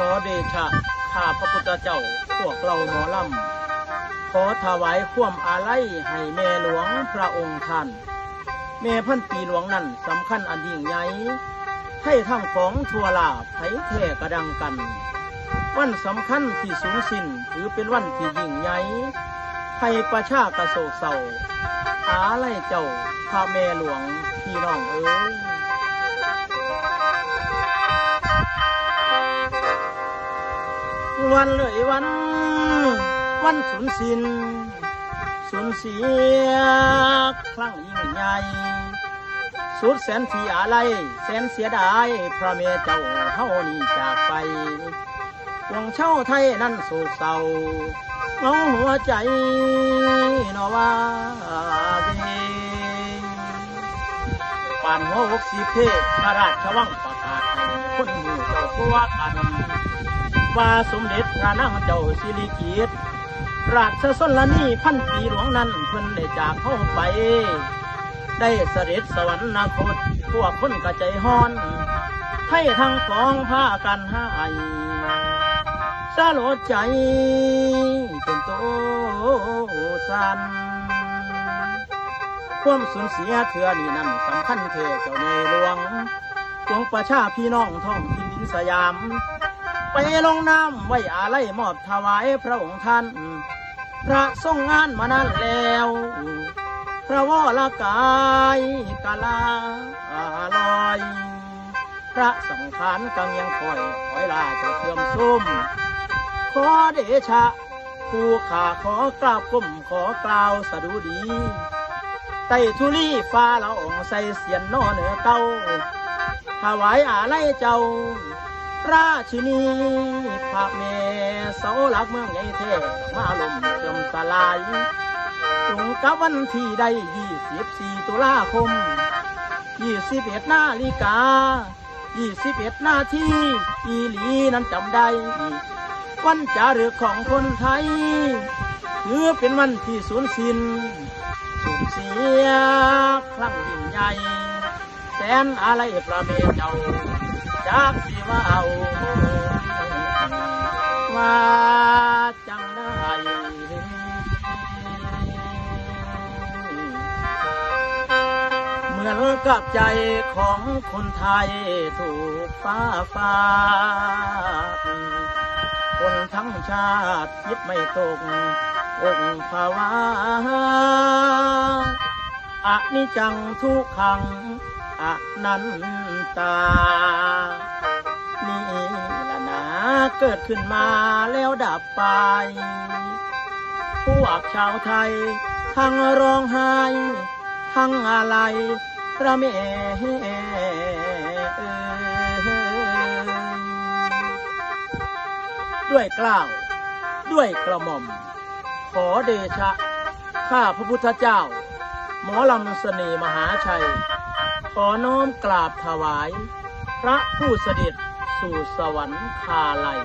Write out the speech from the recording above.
อเดชะข้าพระพุทธเจ้าพวกเราหมอลำขอถวายความอาลัยให้แม่หลวงพระองค์ท่านแม่พันปีหลวงนั้นสำคัญอันยิ่งใหญ่ให้ทั้งของทั่วลาไผแท่กระดังกันวันสำคัญที่สูงสิ้นถือเป็นวันที่ยิ่งใหญ่ให้ประชากระโศกเศร้าอาลัยเจ้าพระแม่หลวงพี่น้องเอ๋ยวันเลยวันสูญสิ้นสูญเสียครั้งยิ่งใหญ่สุดแสนที่อาลัยแสนเสียดายพระเมเจ้าเฮานี่จากไปปวงชาวไทยนั้นโศกเศร้าเงาหัวใจนอว่าเวป่านหัว60เพศพระราชวังประกาศให้คนหมู่เจ้าผู้ว่ากันว่าสมเด็จพระนางเจ้าสิริกิติ์ราชสนนีพันปีหลวงนั้นเพิ่นได้จากเข้าไปได้เสด็จสวรรคตพวกคนกระใจฮ้อนให้ทั้งของผ้ากันหายสลดใจจนโตสันความสูญเสียเถื่อนี่นั้นสำคัญเทเจ้าในหลวงจงประชาพี่น้องท้องถิ่นดินสยามไปลงน้ำไว้อาลัยมอบถวายพระองค์ท่านพระทรงงานมานานแล้วพระวรกายกาลาลอยพระสังขารกังยังคอยลาจะเสื่อมซุ่มขอเดชะผู้ข้าขอกราบก้มขอกล่าวสดุดีไต่ทุลีฟ้าละอองใส่เสียนนอเหนือเก้าถวายอาลัยเจ้าราชินีพระเมเสาหลักเมืองใหญ่เทมาลมเชื่อมสลายตรงกับวันที่ได้24 ตุลาคม21 นาฬิกา21 นาทีอีหลีนั้นจำได้วันจารึกของคนไทยถือเป็นวันที่สูญสิ้นสูญเสียครั้งยิ่งใหญ่แสนอาลัยพระเมเจ้าจากสิว่าเอาว่าจังได้เหมือนกับใจของคนไทยถูกฟ้าฟาดคนทั้งชาติคิดไม่ตกอกภาวะอนิจจังทุกขังอนันตานี่ละนะเกิดขึ้นมาแล้วดับไปพวกชาวไทยทั้งร้องไห้ทั้งอะไรพระเมด้วยกล้าวด้วยกระหม่อมขอเดชะข้าพระพุทธเจ้าหมอลำเสน่ห์มหาชัยขอน้อมกราบถวายพระผู้เสด็จสู่สวรรคาลัย